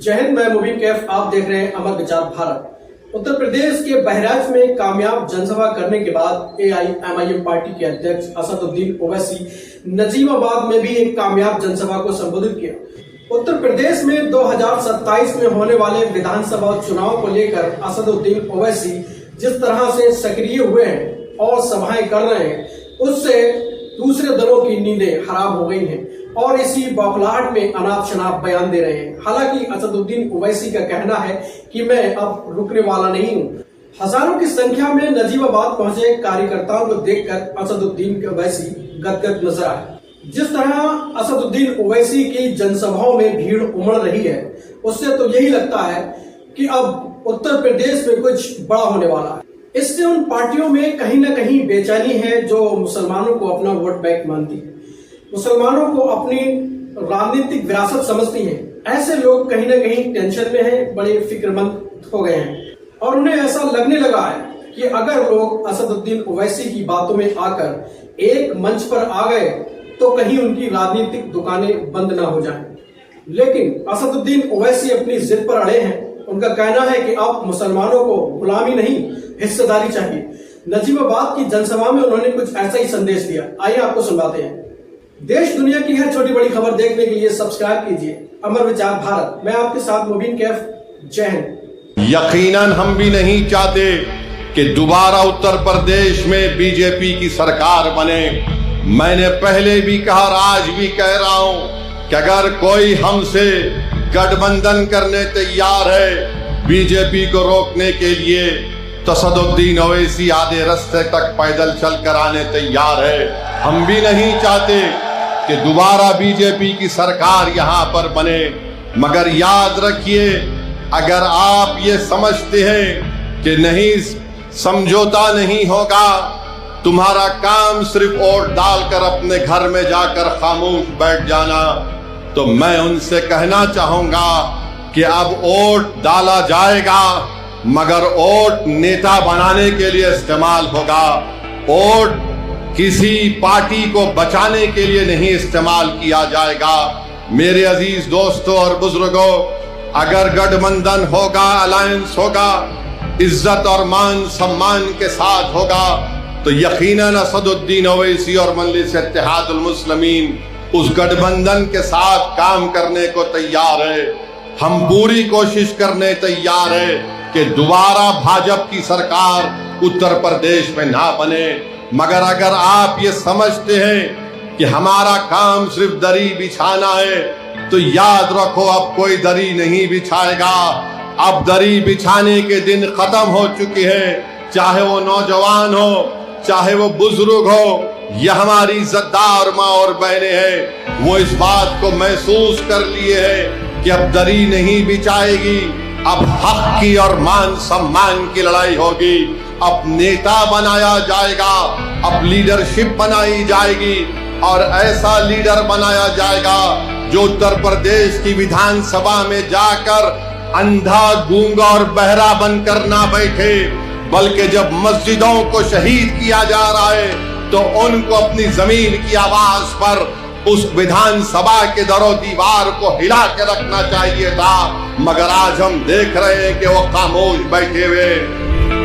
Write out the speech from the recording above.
जय हिंद, मैं मुबीन कैफ। आप देख रहे हैं अमर विचार भारत। उत्तर प्रदेश के बहराइच में कामयाब जनसभा करने के बाद एआईएमआईएम पार्टी के अध्यक्ष असदुद्दीन ओवैसी नजीबाबाद में भी एक कामयाब जनसभा को संबोधित किया। उत्तर प्रदेश में 2027 में होने वाले विधानसभा चुनाव को लेकर असदुद्दीन ओवैसी जिस तरह से सक्रिय हुए हैं और सभाएं कर रहे हैं, उससे दूसरे दलों की नींदें हराम हो गई हैं और इसी बौखलाहट में अनाप शनाप बयान दे रहे हैं। हालांकि असदुद्दीन ओवैसी का कहना है कि मैं अब रुकने वाला नहीं हूँ। हजारों की संख्या में नजीबाबाद पहुंचे कार्यकर्ताओं को देखकर असदुद्दीन ओवैसी गदगद नजर आए। जिस तरह असदुद्दीन ओवैसी की जनसभाओं में भीड़ उमड़ रही है, उससे तो यही लगता है कि अब उत्तर प्रदेश में कुछ बड़ा होने वाला है। इससे उन पार्टियों में कहीं न कहीं बेचैनी है जो मुसलमानों को अपना वोट बैंक मानती है, मुसलमानों को अपनी राजनीतिक विरासत समझती हैं। ऐसे लोग कहीं न कहीं टेंशन में हैं, बड़े फिक्रमंद हो गए हैं और उन्हें ऐसा लगने लगा है कि अगर लोग असदुद्दीन ओवैसी की बातों में आकर एक मंच पर आ गए तो कहीं उनकी राजनीतिक दुकानें बंद ना हो जाएं। लेकिन असदुद्दीन ओवैसी अपनी जिद पर अड़े हैं। उनका कहना है कि अब मुसलमानों को गुलामी नहीं, हिस्सेदारी चाहिए। नजीबाबाद की जनसभा में उन्होंने कुछ ऐसा ही संदेश दिया। आइए आपको सुनवाते हैं। देश दुनिया की हर छोटी बड़ी खबर देखने के लिए सब्सक्राइब कीजिए अमर विचार भारत। मैं आपके साथ मुबीन कैफ। जय हिंद। यकीनन हम भी नहीं चाहते कि दोबारा उत्तर प्रदेश में बीजेपी की सरकार बने। मैंने पहले भी कहा और आज भी कह रहा हूं कि अगर कोई हमसे गठबंधन करने तैयार है बीजेपी को रोकने के लिए, तो असदुद्दीन ओवैसी आधे रास्ते तक पैदल चलकर आने तैयार है। हम भी नहीं चाहते कि दोबारा बीजेपी की सरकार यहां पर बने। मगर याद रखिए, अगर आप ये समझते हैं कि नहीं समझौता नहीं होगा, तुम्हारा काम सिर्फ वोट डालकर अपने घर में जाकर खामोश बैठ जाना, तो मैं उनसे कहना चाहूंगा कि अब वोट डाला जाएगा, मगर वोट नेता बनाने के लिए इस्तेमाल होगा। वोट किसी पार्टी को बचाने के लिए नहीं इस्तेमाल किया जाएगा। मेरे अजीज दोस्तों और बुजुर्गों, अगर गठबंधन होगा, अलायंस होगा, इज्जत और मान सम्मान के साथ होगा, तो यकीनन असदुद्दीन ओवैसी और मजलिस इत्तेहादुल मुस्लिमीन उस गठबंधन के साथ काम करने को तैयार है। हम पूरी कोशिश करने तैयार है कि दोबारा भाजपा की सरकार उत्तर प्रदेश में ना बने। मगर अगर आप ये समझते हैं कि हमारा काम सिर्फ दरी बिछाना है, तो याद रखो अब कोई दरी नहीं बिछाएगा। अब दरी बिछाने के दिन खत्म हो चुके हैं। चाहे वो नौजवान हो, चाहे वो बुजुर्ग हो, यह हमारी इज्जतदार माँ और बहनें हैं, वो इस बात को महसूस कर लिए हैं कि अब दरी नहीं बिछाएगी। अब हक की और मान सम्मान की लड़ाई होगी। अब नेता बनाया जाएगा, अब लीडरशिप बनाई जाएगी और ऐसा लीडर बनाया जाएगा जो उत्तर प्रदेश की विधानसभा में जाकर अंधा, गूंगा और बहरा बनकर ना बैठे, बल्कि जब मस्जिदों को शहीद किया जा रहा है तो उनको अपनी जमीन की आवाज पर उस विधानसभा के दरो दीवार को हिला के रखना चाहिए था। मगर आज हम देख रहे हैं कि वो खामोश बैठे हुए।